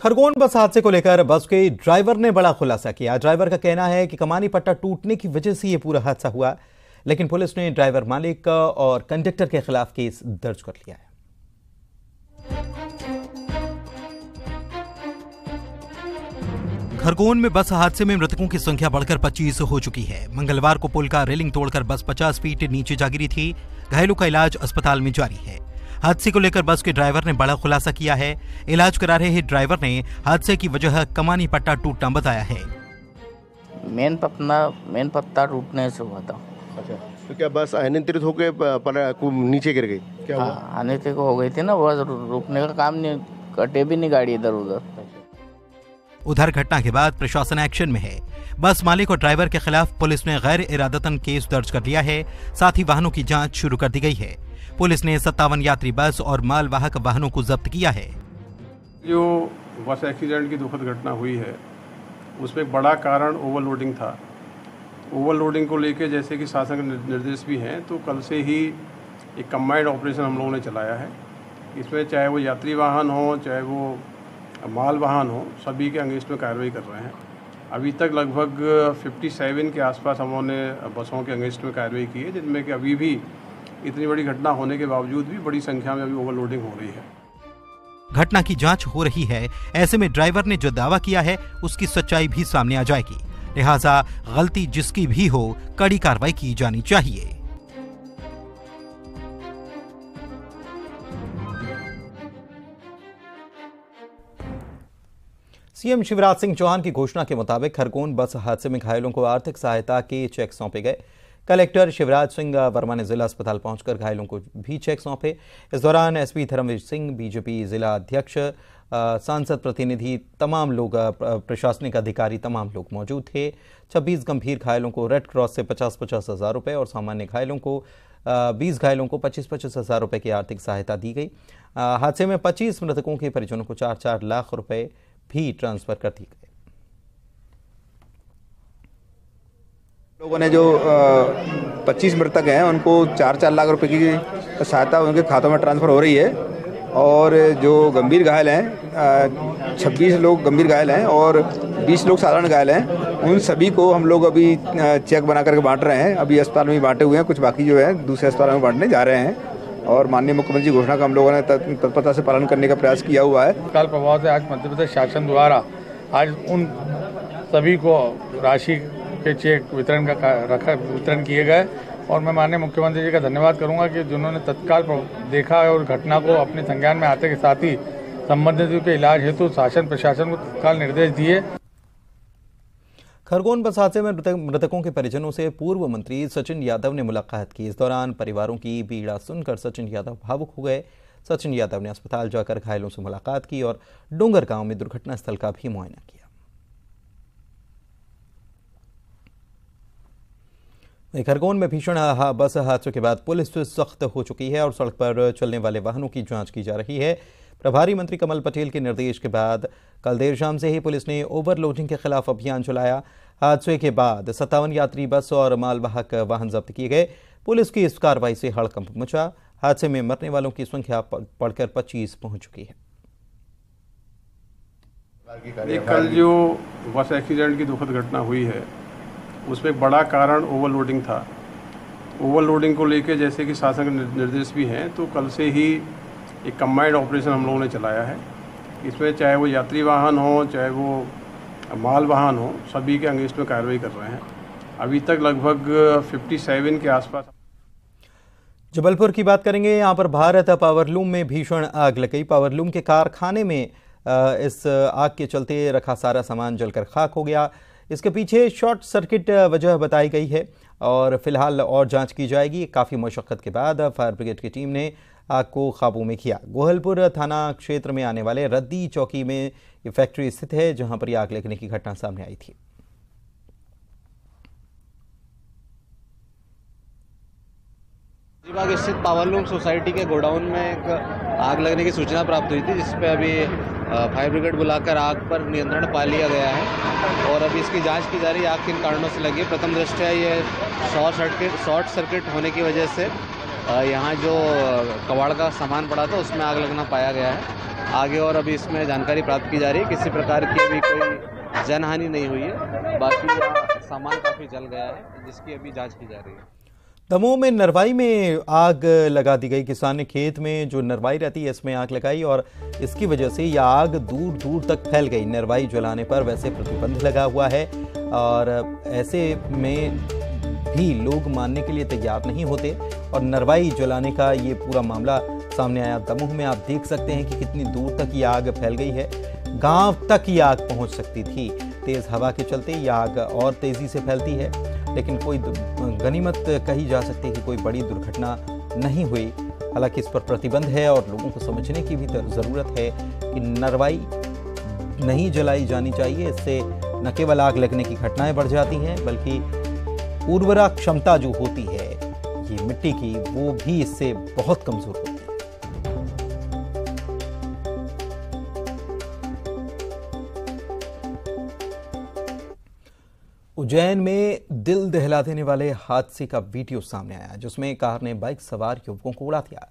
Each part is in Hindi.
खरगोन बस हादसे को लेकर बस के ड्राइवर ने बड़ा खुलासा किया। ड्राइवर का कहना है कि कमानी पट्टा टूटने की वजह से ये पूरा हादसा हुआ, लेकिन पुलिस ने ड्राइवर मालिक और कंडक्टर के खिलाफ केस दर्ज कर लिया है। खरगोन में बस हादसे में मृतकों की संख्या बढ़कर 25 हो चुकी है। मंगलवार को पुल का रेलिंग तोड़कर बस 50 फीट नीचे जा गिरी थी। घायलों का इलाज अस्पताल में जारी है। हादसे को लेकर बस के ड्राइवर ने बड़ा खुलासा किया है। इलाज करा रहे ड्राइवर ने हादसे की वजह कमानी पट्टा टूटना बताया है। मेन पत्ता टूटने से हुआ था। अच्छा, तो क्या बस अनियंत्रित होकर नीचे गिर गई? क्या हुआ? अनियंत्रित हो गई थी ना, बस रुकने का काम नहीं, कटे भी नहीं गाड़ी इधर उधर। उधर घटना के बाद प्रशासन एक्शन में है। बस मालिक और ड्राइवर के खिलाफ पुलिस ने गैर इरादतन केस दर्ज कर लिया है। साथ ही वाहनों की जांच शुरू कर दी गई है। पुलिस ने 57 यात्री बस और मालवाहक वाहनों को जब्त किया है। जो बस एक्सीडेंट की दुखद घटना हुई है उसमें एक बड़ा कारण ओवरलोडिंग था। ओवरलोडिंग को लेकर जैसे कि शासन के निर्देश भी हैं, तो कल से ही एक कंबाइंड ऑपरेशन हम लोगों ने चलाया है। इसमें चाहे वो यात्री वाहन हो, चाहे वो माल वाहन हो, सभी के अगेंस्ट में कार्रवाई कर रहे हैं। अभी तक लगभग 57 के आसपास हम लोगों ने बसों के अगेंस्ट में कार्रवाई की है, जिनमें कि अभी भी इतनी बड़ी घटना होने के बावजूद भी बड़ी संख्या में अभी ओवरलोडिंग हो रही है। घटना की जांच हो रही है। ऐसे में ड्राइवर ने जो दावा किया है उसकी सच्चाई भी सामने आ जाएगी। लिहाजा गलती जिसकी भी हो, कड़ी कार्रवाई की जानी चाहिए। सीएम शिवराज सिंह चौहान की घोषणा के मुताबिक खरगोन बस हादसे में घायलों को आर्थिक सहायता के चेक सौंपे गए। कलेक्टर शिवराज सिंह वर्मा ने जिला अस्पताल पहुंचकर घायलों को भी चेक सौंपे। इस दौरान एसपी धर्मवीर सिंह, बीजेपी जिला अध्यक्ष, सांसद प्रतिनिधि, तमाम लोग, प्रशासनिक अधिकारी, तमाम लोग मौजूद थे। 26 गंभीर घायलों को रेड क्रॉस से 50-50 हज़ार रुपये और सामान्य घायलों को 20 घायलों को 25-25 हज़ार रुपये की आर्थिक सहायता दी गई। हादसे में 25 मृतकों के परिजनों को 4-4 लाख रुपये भी ट्रांसफर कर दी गए। लोगों ने जो 25 मृतक हैं उनको 4-4 लाख रुपए की सहायता उनके खातों में ट्रांसफ़र हो रही है। और जो गंभीर घायल हैं, 26 लोग गंभीर घायल हैं और 20 लोग साधारण घायल हैं। उन सभी को हम लोग अभी चेक बना करके बांट रहे हैं। अभी अस्पताल में बांटे हुए हैं, कुछ बाकी जो है दूसरे अस्पताल में बांटने जा रहे हैं। और माननीय मुख्यमंत्री घोषणा का हम लोगों ने तत्परता से पालन करने का प्रयास किया हुआ है। तत्काल प्रभाव से आज मध्य प्रदेश शासन द्वारा आज उन सभी को राशि के चेक वितरण किए गए। और मैं माननीय मुख्यमंत्री जी का धन्यवाद करूंगा कि जिन्होंने तत्काल देखा और घटना को अपने संज्ञान में आते के साथ ही संबंधित के इलाज हेतु शासन प्रशासन को तत्काल निर्देश दिए। खरगोन बस हादसे में मृतकों के परिजनों से पूर्व मंत्री सचिन यादव ने मुलाकात की। इस दौरान परिवारों की पीड़ा सुनकर सचिन यादव भावुक हो गए। सचिन यादव ने अस्पताल जाकर घायलों से मुलाकात की और डोंगर गांव में दुर्घटना स्थल का भी मुआयना किया। खरगोन में भीषण बस हादसों के बाद पुलिस सख्त हो चुकी है और सड़क पर चलने वाले वाहनों की जांच की जा रही है। प्रभारी मंत्री कमल पटेल के निर्देश के बाद कल देर शाम से ही पुलिस ने ओवरलोडिंग के खिलाफ अभियान चलाया। हादसे के बाद 57 यात्री बस और मालवाहक वाहन जब्त किए गए। पुलिस की इस कार्रवाई से हड़कंप मचा। हादसे में मरने वालों की संख्या बढ़कर 25 पहुंच चुकी है। कल जो बस एक्सीडेंट की दुखद घटना हुई है उसमें एक बड़ा कारण ओवरलोडिंग था। ओवरलोडिंग को लेकर जैसे कि शासन के निर्देश भी हैं, तो कल से ही एक कंबाइंड ऑपरेशन हम लोगों ने चलाया है। इसमें चाहे वो यात्री वाहन हो, चाहे वो माल वाहन हो, सभी के अगेंस्ट में कार्रवाई कर रहे हैं। अभी तक लगभग 57 के आसपास। जबलपुर की बात करेंगे। यहाँ पर भारत पावरलूम में भीषण आग लग गई। पावरलूम के कारखाने में इस आग के चलते रखा सारा सामान जलकर खाक हो गया। इसके पीछे शॉर्ट सर्किट वजह बताई गई है और फिलहाल और जांच की जाएगी। काफ़ी मशक्क़त के बाद फायर ब्रिगेड की टीम ने आग को काबू में किया। गोहलपुर थाना क्षेत्र में आने वाले रद्दी चौकी में ये फैक्ट्री स्थित है, जहां पर आग लगने की घटना सामने आई थी। बाग स्थित पावरलूम सोसाइटी के गोडाउन में एक आग लगने की सूचना प्राप्त हुई थी, जिस पे अभी फायर ब्रिगेड बुलाकर आग पर नियंत्रण पा लिया गया है और अभी इसकी जांच की जा रही है। आग किन कारणों से लगी है। प्रथम दृष्टया ये शॉर्ट सर्किट होने की वजह से यहाँ जो कबाड़ का सामान पड़ा था उसमें आग लगना पाया गया है। आगे और अभी इसमें जानकारी प्राप्त की जा रही है, किसी प्रकार की अभी कोई जनहानि नहीं हुई है। बाकी यहाँ सामान काफ़ी जल गया है जिसकी अभी जांच की जा रही है। दमोह में नरवाई में आग लगा दी गई। किसान ने खेत में जो नरवाई रहती है इसमें आग लगाई और इसकी वजह से यह आग दूर दूर तक फैल गई। नरवाई जलाने पर वैसे प्रतिबंध लगा हुआ है और ऐसे में भी लोग मानने के लिए तैयार नहीं होते और नरवाई जलाने का ये पूरा मामला सामने आया। दमोह में आप देख सकते हैं कि कितनी दूर तक ये आग फैल गई है। गांव तक ये आग पहुंच सकती थी। तेज हवा के चलते ये आग और तेजी से फैलती है, लेकिन कोई गनीमत कही जा सकती है कि कोई बड़ी दुर्घटना नहीं हुई। हालांकि इस पर प्रतिबंध है और लोगों को समझने की भी ज़रूरत है कि नरवाई नहीं जलाई जानी चाहिए। इससे न केवल आग लगने की घटनाएं बढ़ जाती हैं, बल्कि उर्वरा क्षमता जो होती है ये मिट्टी की, वो भी इससे बहुत कमजोर होती है। उज्जैन में दिल दहला देने वाले हादसे का वीडियो सामने आया, जिसमें कार ने बाइक सवार युवकों को उड़ा दिया।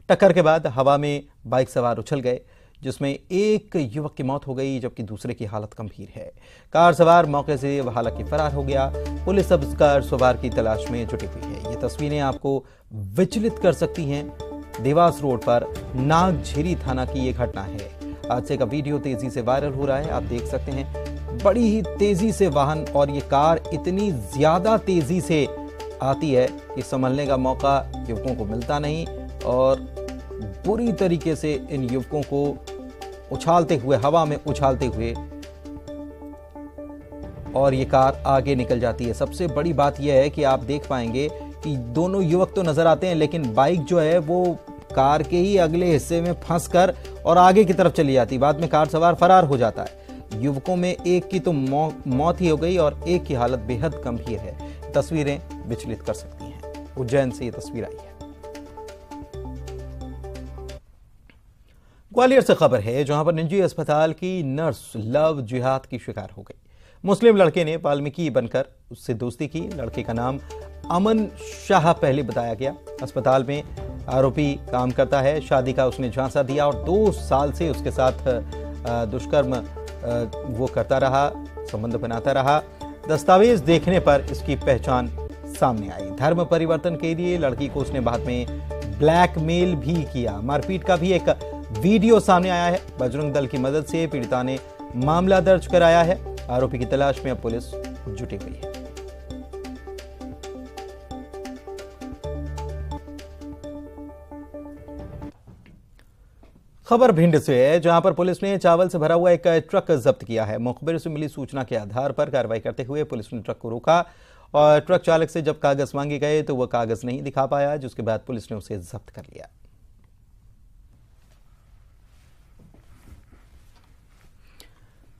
टक्कर के बाद हवा में बाइक सवार उछल गए, जिसमें एक युवक की मौत हो गई जबकि दूसरे की हालत गंभीर है। कार सवार मौके से हालांकि फरार हो गया। पुलिस अब कार सवार की तलाश में जुटी हुई है। ये तस्वीरें आपको विचलित कर सकती हैं। देवास रोड पर नागझिरी थाना की ये घटना है। हादसे का वीडियो तेजी से वायरल हो रहा है। आप देख सकते हैं बड़ी ही तेजी से वाहन और ये कार इतनी ज्यादा तेजी से आती है कि संभलने का मौका युवकों को मिलता नहीं और बुरी तरीके से इन युवकों को उछालते हुए, हवा में उछालते हुए, और ये कार आगे निकल जाती है। सबसे बड़ी बात यह है कि आप देख पाएंगे कि दोनों युवक तो नजर आते हैं, लेकिन बाइक जो है वो कार के ही अगले हिस्से में फंसकर और आगे की तरफ चली जाती। बाद में कार सवार फरार हो जाता है। युवकों में एक की तो मौत ही हो गई और एक की हालत बेहद गंभीर है। तस्वीरें विचलित कर सकती हैं। उज्जैन से ये तस्वीर आई है। ग्वालियर से खबर है, जहां पर निजी अस्पताल की नर्स लव जिहाद की शिकार हो गई। मुस्लिम लड़के ने वाल्मीकि बनकर उससे दोस्ती की। लड़के का नाम अमन शाह पहले बताया गया। अस्पताल में आरोपी काम करता है। शादी का उसने झांसा दिया और 2 साल से उसके साथ दुष्कर्म वो करता रहा, संबंध बनाता रहा। दस्तावेज देखने पर इसकी पहचान सामने आई। धर्म परिवर्तन के लिए लड़की को उसने बाद में ब्लैकमेल भी किया। मारपीट का भी एक वीडियो सामने आया है। बजरंग दल की मदद से पीड़िता ने मामला दर्ज कराया है। आरोपी की तलाश में अब पुलिस जुटी हुई है। खबर भिंड से है, जहां पर पुलिस ने चावल से भरा हुआ एक ट्रक जब्त किया है। मुखबिर से मिली सूचना के आधार पर कार्रवाई करते हुए पुलिस ने ट्रक को रोका और ट्रक चालक से जब कागज मांगे गए तो वह कागज नहीं दिखा पाया, जिसके बाद पुलिस ने उसे जब्त कर लिया।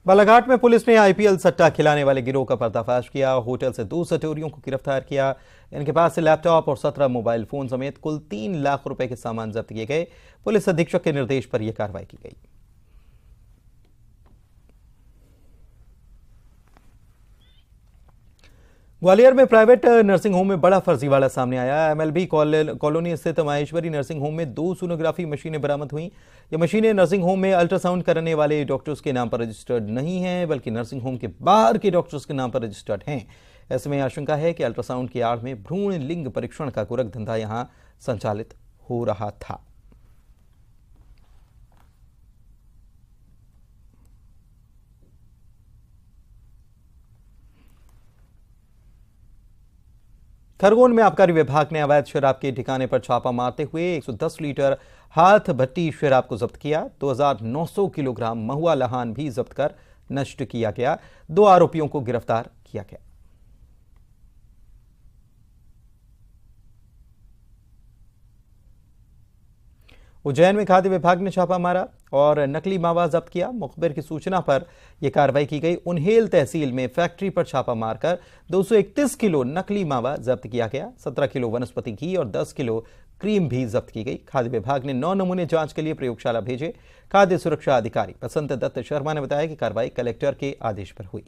बालाघाट में पुलिस ने आईपीएल सट्टा खिलाने वाले गिरोह का पर्दाफाश किया। होटल से 2 सटोरियों को गिरफ्तार किया। इनके पास से लैपटॉप और 17 मोबाइल फोन समेत कुल 3 लाख रुपए के सामान जब्त किए गए। पुलिस अधीक्षक के निर्देश पर यह कार्रवाई की गई। ग्वालियर में प्राइवेट नर्सिंग होम में बड़ा फर्जीवाड़ा सामने आया। एमएलबी कॉलोनी स्थित माहेश्वरी नर्सिंग होम में 2 सोनोग्राफी मशीनें बरामद हुई। ये मशीनें नर्सिंग होम में अल्ट्रासाउंड करने वाले डॉक्टर्स के नाम पर रजिस्टर्ड नहीं हैं, बल्कि नर्सिंग होम के बाहर के डॉक्टर्स के नाम पर रजिस्टर्ड हैं। ऐसे में आशंका है कि अल्ट्रासाउंड की आड़ में भ्रूण लिंग परीक्षण का गोरख धंधा यहां संचालित हो रहा था। खरगोन में आबकारी विभाग ने अवैध शराब के ठिकाने पर छापा मारते हुए 110 लीटर हाथ भट्टी शराब को जब्त किया। 2900 किलोग्राम महुआ लहान भी जब्त कर नष्ट किया गया। 2 आरोपियों को गिरफ्तार किया गया। उज्जैन में खाद्य विभाग ने छापा मारा और नकली मावा जब्त किया। मुखबिर की सूचना पर यह कार्रवाई की गई। उन्हेल तहसील में फैक्ट्री पर छापा मारकर 231 किलो नकली मावा जब्त किया गया। 17 किलो वनस्पति घी और 10 किलो क्रीम भी जब्त की गई। खाद्य विभाग ने 9 नमूने जांच के लिए प्रयोगशाला भेजे। खाद्य सुरक्षा अधिकारी बसंत दत्त शर्मा ने बताया कि कार्रवाई कलेक्टर के आदेश पर हुई।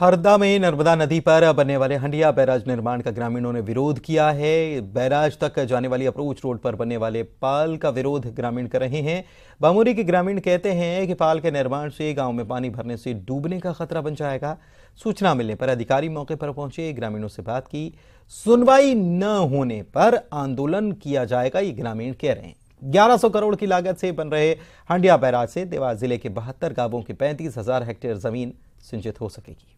हरदा में नर्मदा नदी पर बनने वाले हंडिया बैराज निर्माण का ग्रामीणों ने विरोध किया है। बैराज तक जाने वाली अप्रोच रोड पर बनने वाले पाल का विरोध ग्रामीण कर रहे हैं। बामुरी के ग्रामीण कहते हैं कि पाल के निर्माण से गांव में पानी भरने से डूबने का खतरा बन जाएगा। सूचना मिलने पर अधिकारी मौके पर पहुंचे, ग्रामीणों से बात की। सुनवाई न होने पर आंदोलन किया जाएगा, ये ग्रामीण कह रहे हैं। 1100 करोड़ की लागत से बन रहे हंडिया बैराज से देवास जिले के 72 गांवों की 35,000 हेक्टेयर जमीन सिंचित हो सकेगी।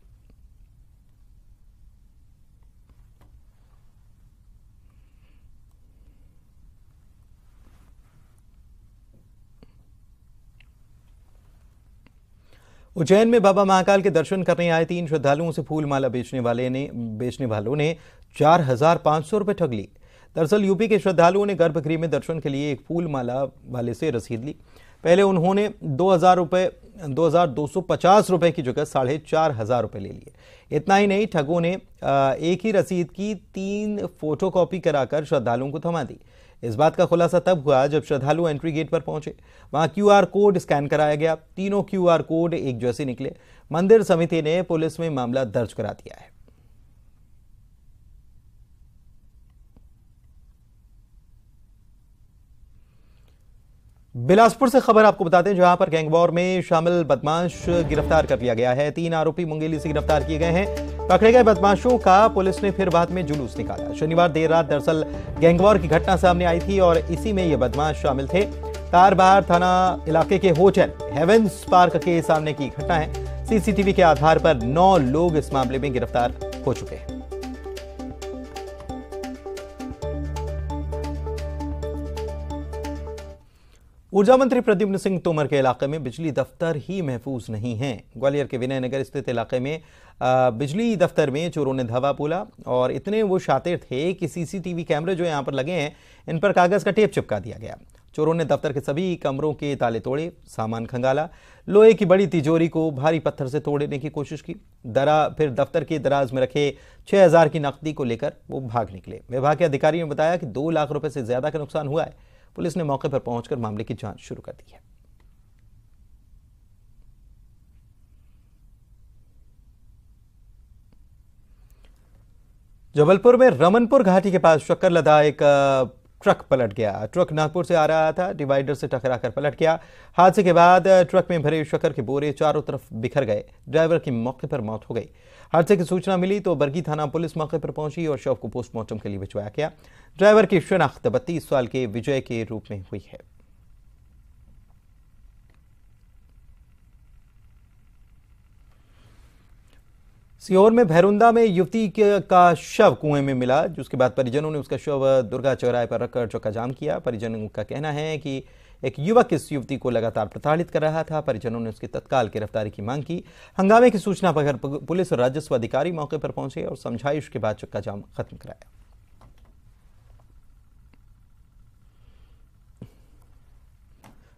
उज्जैन में बाबा महाकाल के दर्शन करने आए 3 श्रद्धालुओं से फूलमाला बेचने वालों ने 4,500 रुपए ठग लिए। दरअसल यूपी के श्रद्धालुओं ने गर्भगृह में दर्शन के लिए एक फूलमाला वाले से रसीद ली। पहले उन्होंने 2,250 रुपए की जगह 4,500 रुपए ले लिए। इतना ही नहीं, ठगों ने एक ही रसीद की 3 फोटोकॉपी कराकर श्रद्धालुओं को थमा दी। इस बात का खुलासा तब हुआ जब श्रद्धालु एंट्री गेट पर पहुंचे। वहां QR कोड स्कैन कराया गया। तीनों QR कोड एक जैसे निकले। मंदिर समिति ने पुलिस में मामला दर्ज करा दिया है। बिलासपुर से खबर आपको बताते हैं, जहां पर गैंगवॉर में शामिल बदमाश गिरफ्तार कर लिया गया है। 3 आरोपी मुंगेली से गिरफ्तार किए गए हैं। पकड़े गए बदमाशों का पुलिस ने फिर बाद में जुलूस निकाला। शनिवार देर रात दरअसल गैंगवॉर की घटना सामने आई थी और इसी में ये बदमाश शामिल थे। तारबहार थाना इलाके के होटल हेवेंस पार्क के सामने की घटना है। CCTV के आधार पर 9 लोग इस मामले में गिरफ्तार हो चुके हैं। ऊर्जा मंत्री प्रद्युम्न सिंह तोमर के इलाके में बिजली दफ्तर ही महफूज नहीं हैं। ग्वालियर के विनय नगर स्थित इलाके में बिजली दफ्तर में चोरों ने धावा बोला और इतने वो शातिर थे कि CCTV कैमरे जो यहां पर लगे हैं, इन पर कागज का टेप चिपका दिया गया। चोरों ने दफ्तर के सभी कमरों के ताले तोड़े, सामान खंगाला। लोहे की बड़ी तिजोरी को भारी पत्थर से तोड़ने की कोशिश की। फिर दफ्तर के दराज में रखे 6,000 की नकदी को लेकर वो भाग निकले। विभाग के अधिकारियों ने बताया कि 2 लाख रुपए से ज्यादा का नुकसान हुआ है। पुलिस ने मौके पर पहुंचकर मामले की जांच शुरू कर दी है। जबलपुर में रमनपुर घाटी के पास चक्कर लदा एक ट्रक पलट गया। ट्रक नागपुर से आ रहा था, डिवाइडर से टकराकर पलट गया। हादसे के बाद ट्रक में भरे शक्कर के बोरे चारों तरफ बिखर गए। ड्राइवर की मौके पर मौत हो गई। हादसे की सूचना मिली तो बरगी थाना पुलिस मौके पर पहुंची और शव को पोस्टमार्टम के लिए भिजवाया गया। ड्राइवर की शिनाख्त 32 साल के विजय के रूप में हुई है। सीहोर में भैरुंदा में युवती का शव कुएं में मिला, जिसके बाद परिजनों ने उसका शव दुर्गा चौराहे पर रखकर चौका जाम किया। परिजनों का कहना है कि एक युवक इस युवती को लगातार प्रताड़ित कर रहा था। परिजनों ने उसकी तत्काल गिरफ्तारी की मांग की। हंगामे की सूचना पर पुलिस और राजस्व अधिकारी मौके पर पहुंचे और समझाइश के बाद चक्का जाम खत्म कराया।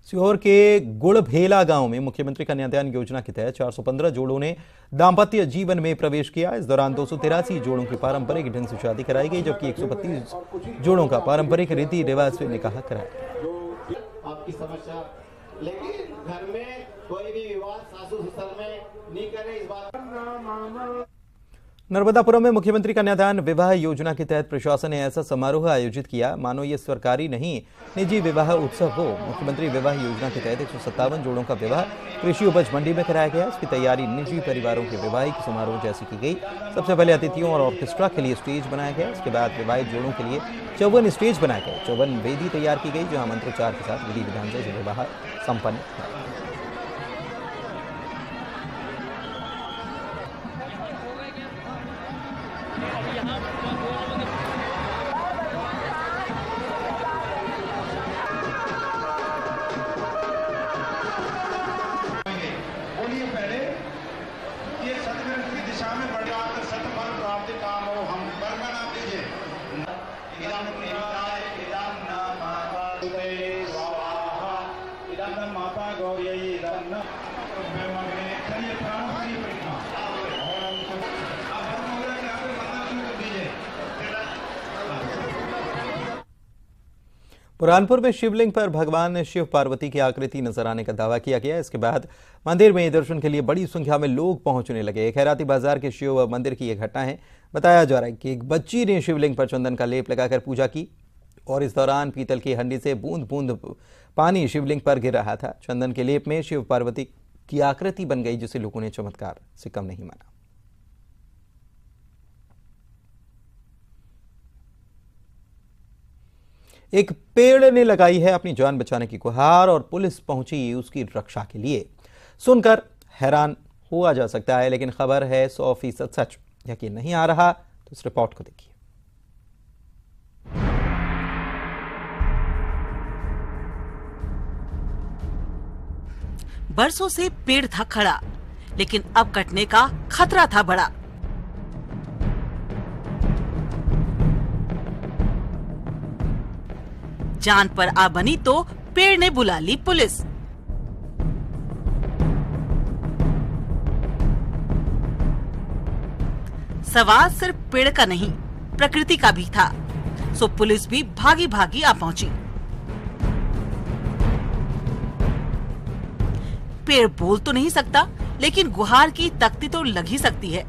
सीहोर के गुड़भेला गांव में मुख्यमंत्री कन्यादान योजना के तहत 415 जोड़ों ने दाम्पत्य जीवन में प्रवेश किया। इस दौरान 283 जोड़ों की पारंपरिक ढंग से शादी कराई गई, जबकि 132 जोड़ों का पारंपरिक रीति रिवाज से निकाह कराया। आपकी समस्या, लेकिन घर में कोई भी विवाद सासू ससुर में नहीं करे, इस बात। नर्मदापुरम में मुख्यमंत्री कन्यादान विवाह योजना के तहत प्रशासन ने ऐसा समारोह आयोजित किया मानो ये सरकारी नहीं निजी विवाह उत्सव हो। मुख्यमंत्री विवाह योजना के तहत 157 जोड़ों का विवाह कृषि उपज मंडी में कराया गया। इसकी तैयारी निजी परिवारों के वैवाहिक समारोह जैसी की गई। सबसे पहले अतिथियों और ऑर्केस्ट्रा के लिए स्टेज बनाया गया। इसके बाद विवाहित जोड़ों के लिए 54 स्टेज बनाए गए। 54 वेदी तैयार की गई, जहाँ मंत्रोच्चार के साथ विधि विधान से विवाह संपन्न हुआ। गौरी बुरहानपुर में शिवलिंग पर भगवान शिव पार्वती की आकृति नजर आने का दावा किया गया। इसके बाद मंदिर में दर्शन के लिए बड़ी संख्या में लोग पहुंचने लगे। खैराती बाजार के शिव मंदिर की यह घटना है। बताया जा रहा है कि एक बच्ची ने शिवलिंग पर चंदन का लेप लगाकर पूजा की और इस दौरान पीतल की हंडी से बूंद बूंद पानी शिवलिंग पर गिर रहा था। चंदन के लेप में शिव पार्वती की आकृति बन गई, जिसे लोगों ने चमत्कार से कम नहीं माना। एक पेड़ ने लगाई है अपनी जान बचाने की गुहार और पुलिस पहुंची उसकी रक्षा के लिए। सुनकर हैरान हुआ जा सकता है, लेकिन खबर है 100% सच। यकीन नहीं आ रहा तो इस रिपोर्ट को देखिए। बरसों से पेड़ था खड़ा, लेकिन अब कटने का खतरा था बड़ा। जान पर आ बनी तो पेड़ ने बुला ली पुलिस। सवाल सिर्फ पेड़ का नहीं, प्रकृति का भी था, सो पुलिस भी भागी भागी आ पहुंची। पेड़ बोल तो नहीं सकता, लेकिन गुहार की तख्ती तो लग ही सकती है।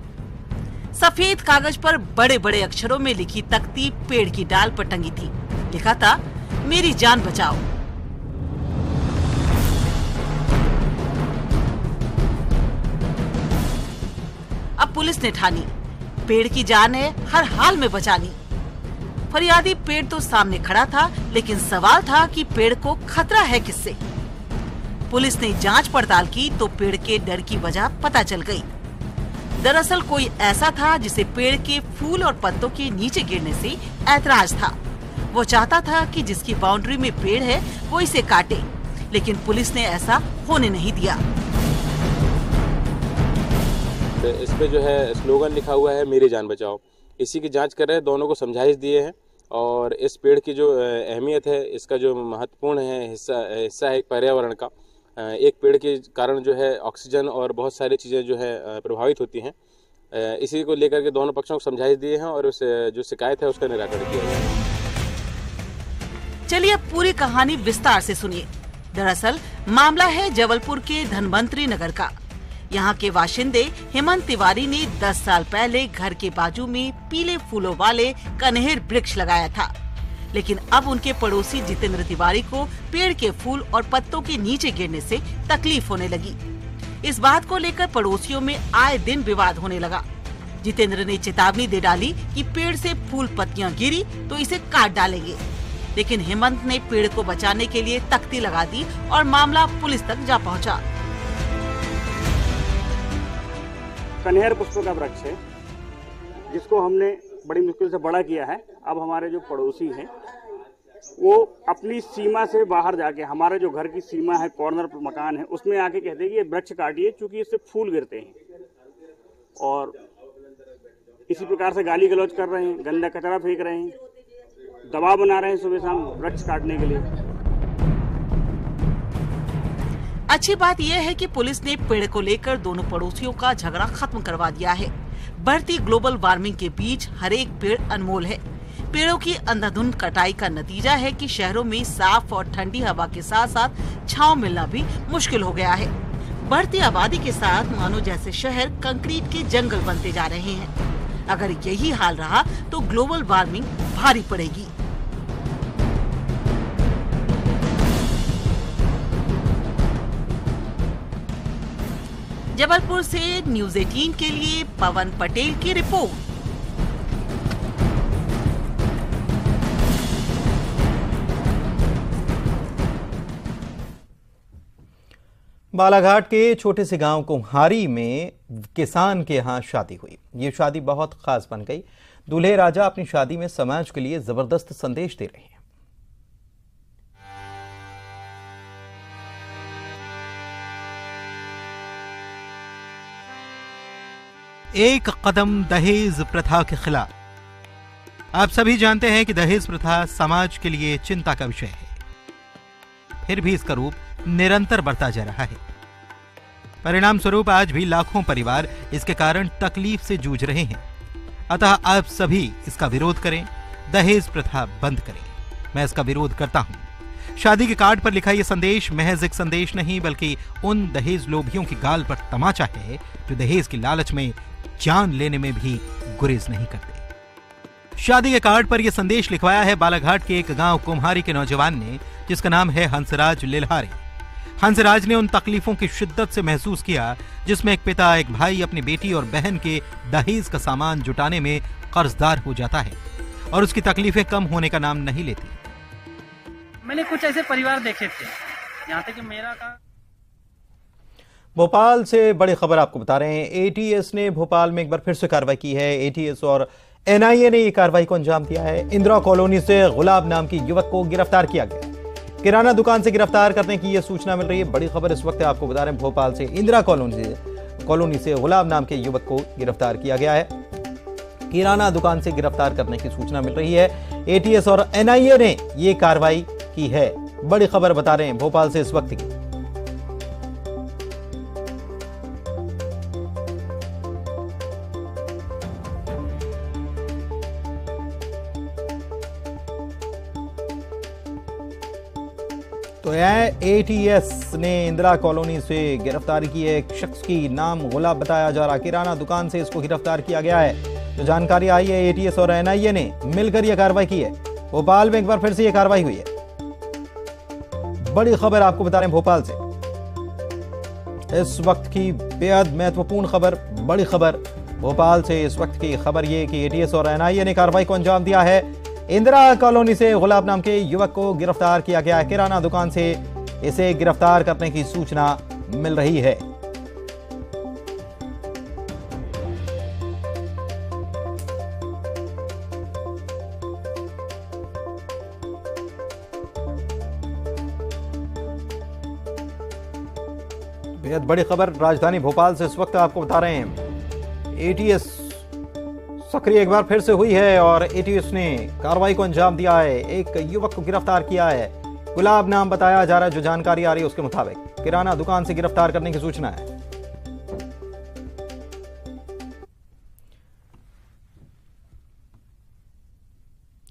सफेद कागज पर बड़े बड़े अक्षरों में लिखी तख्ती पेड़ की डाल पर टंगी थी। लिखा था, मेरी जान बचाओ। अब पुलिस ने ठानी, पेड़ की जान है हर हाल में बचानी। फरियादी पेड़ तो सामने खड़ा था, लेकिन सवाल था कि पेड़ को खतरा है किससे। पुलिस ने जांच पड़ताल की तो पेड़ के डर की वजह पता चल गई। दरअसल कोई ऐसा था जिसे पेड़ के फूल और पत्तों के नीचे गिरने से ऐतराज था। वो चाहता था कि जिसकी बाउंड्री में पेड़ है वो इसे काटे, लेकिन पुलिस ने ऐसा होने नहीं दिया। इस पे जो है स्लोगन लिखा हुआ है, मेरी जान बचाओ। इसी की जांच कर रहे हैं, दोनों को समझाइश दिए हैं और इस पेड़ की जो अहमियत है, इसका जो महत्वपूर्ण है हिस्सा है पर्यावरण का। एक पेड़ के कारण जो है ऑक्सीजन और बहुत सारी चीज़ें जो है प्रभावित होती हैं। इसी को लेकर के दोनों पक्षों को समझाइश दिए हैं और उस जो शिकायत है उसका निराकरण किया जाए। चलिए अब पूरी कहानी विस्तार से सुनिए। दरअसल मामला है जबलपुर के धनवंतरी नगर का। यहाँ के बाशिंदे हेमंत तिवारी ने 10 साल पहले घर के बाजू में पीले फूलों वाले कनेर वृक्ष लगाया था, लेकिन अब उनके पड़ोसी जितेंद्र तिवारी को पेड़ के फूल और पत्तों के नीचे गिरने से तकलीफ होने लगी। इस बात को लेकर पड़ोसियों में आए दिन विवाद होने लगा। जितेंद्र ने चेतावनी दे डाली कि पेड़ से फूल पत्तियां गिरी तो इसे काट डालेंगे, लेकिन हेमंत ने पेड़ को बचाने के लिए तख्ती लगा दी और मामला पुलिस तक जा पहुंचा। कनेर पुष्प का वृक्ष है, जिसको हमने बड़ी मुश्किल से बड़ा किया है। अब हमारे जो पड़ोसी हैं वो अपनी सीमा से बाहर जाके, हमारे जो घर की सीमा है, कॉर्नर पर मकान है, उसमें आके कहते हैं कि ये वृक्ष काटिए क्योंकि इससे फूल गिरते हैं। और इसी प्रकार से गाली गलौज कर रहे हैं, गंदा कचरा फेंक रहे हैं, दबाव बना रहे हैं सुबह शाम वृक्ष काटने के लिए। अच्छी बात यह है कि पुलिस ने पेड़ को लेकर दोनों पड़ोसियों का झगड़ा खत्म करवा दिया है। बढ़ती ग्लोबल वार्मिंग के बीच हर एक पेड़ अनमोल है। पेड़ों की अंधाधुंध कटाई का नतीजा है कि शहरों में साफ और ठंडी हवा के साथ साथ छांव मिलना भी मुश्किल हो गया है। बढ़ती आबादी के साथ मानो जैसे शहर कंक्रीट के जंगल बनते जा रहे हैं। अगर यही हाल रहा तो ग्लोबल वार्मिंग भारी पड़ेगी। जबलपुर से न्यूज़ 18 के लिए पवन पटेल की रिपोर्ट। बालाघाट के छोटे से गांव कुम्हारी में किसान के यहाँ शादी हुई। ये शादी बहुत खास बन गई। दूल्हे राजा अपनी शादी में समाज के लिए जबरदस्त संदेश दे रहे हैं। एक कदम दहेज प्रथा के खिलाफ। आप सभी जानते हैं कि दहेज प्रथा समाज के लिए चिंता का विषय है, फिर भी इसका रूप निरंतर बढ़ता जा रहा है। परिणाम स्वरूप आज भी लाखों परिवार इसके कारण तकलीफ से जूझ रहे हैं। अतः आप सभी इसका विरोध करें, दहेज प्रथा बंद करें। मैं इसका विरोध करता हूं। शादी के कार्ड पर लिखा यह संदेश महज एक संदेश नहीं बल्कि उन दहेज लोभियों की गाल पर तमाचा है जो दहेज की लालच में जान लेने में भी गुरेज नहीं करते। शादी के कार्ड पर यह संदेश लिखवाया है बालाघाट के एक गांव कुम्हारी के नौजवान ने, जिसका नाम है हंसराज लिल्हारे। हंसराज ने उन तकलीफों की शिद्दत से महसूस किया जिसमें एक पिता एक भाई अपनी बेटी और बहन के दहेज का सामान जुटाने में कर्जदार हो जाता है और उसकी तकलीफें कम होने का नाम नहीं लेती। मैंने कुछ ऐसे परिवार देखे थे, यहाँ तक कि मेरा का। भोपाल से बड़ी खबर आपको बता रहे हैं। एटीएस ने भोपाल में एक बार फिर से कार्रवाई की है। एटीएस और एनआईए ने यह कार्रवाई को अंजाम दिया है। इंदिरा कॉलोनी से गुलाब नाम की युवक को गिरफ्तार किया गया। किराना दुकान से गिरफ्तार करने की यह सूचना मिल रही है। बड़ी खबर इस वक्त आपको बता रहे हैं, भोपाल से इंदिरा कॉलोनी से गुलाब नाम के युवक को गिरफ्तार किया गया है। किराना दुकान से गिरफ्तार करने की सूचना मिल रही है। एटीएस और एनआईए ने यह कार्रवाई की है। बड़ी खबर बता रहे हैं भोपाल से इस वक्त की। तो एटीएस ने इंदिरा कॉलोनी से गिरफ्तारी की है। एक शख्स की नाम गुलाब बताया जा रहा, किराना दुकान से इसको गिरफ्तार किया गया है। जो जानकारी आई है, एटीएस और एनआईए ने मिलकर यह कार्रवाई की है। भोपाल में एक बार फिर से यह कार्रवाई हुई है। बड़ी खबर आपको बता रहे हैं भोपाल से इस वक्त की बेहद महत्वपूर्ण खबर। बड़ी खबर भोपाल से इस वक्त की खबर यह कि एटीएस और एनआईए ने कार्रवाई को अंजाम दिया है। इंदिरा कॉलोनी से गुलाब नाम के युवक को गिरफ्तार किया गया है। किराना दुकान से इसे गिरफ्तार करने की सूचना मिल रही है। बेहद बड़ी खबर राजधानी भोपाल से इस वक्त आपको बता रहे हैं। एटीएस सक्रिय एक बार फिर से हुई है और एटीएस ने कार्रवाई को अंजाम दिया है। एक युवक को गिरफ्तार किया है। गुलाब नाम बताया जा रहा है। जो जानकारी आ रही है उसके मुताबिक किराना दुकान से गिरफ्तार करने की सूचना है।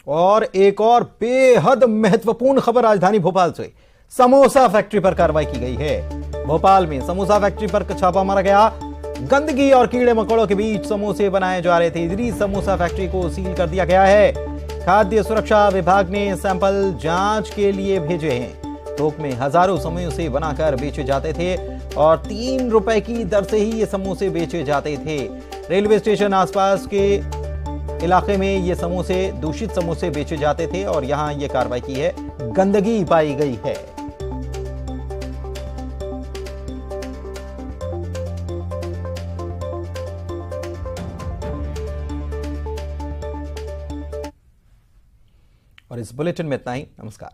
और एक और बेहद महत्वपूर्ण खबर राजधानी भोपाल से समोसा फैक्ट्री पर कार्रवाई की गई है। भोपाल में समोसा फैक्ट्री पर छापा मारा गया। गंदगी और कीड़े मकोड़ों के बीच समोसे बनाए जा रहे थे। इधरी समोसा फैक्ट्री को सील कर दिया गया है। खाद्य सुरक्षा विभाग ने सैंपल जांच के लिए भेजे हैं। थोक में हजारों समोसे बनाकर बेचे जाते थे और 3 रुपए की दर से ही ये समोसे बेचे जाते थे। रेलवे स्टेशन आसपास के इलाके में ये समोसे, दूषित समोसे बेचे जाते थे और यहां ये कार्रवाई की है। गंदगी पाई गई है। और इस बुलेटिन में इतना ही। नमस्कार।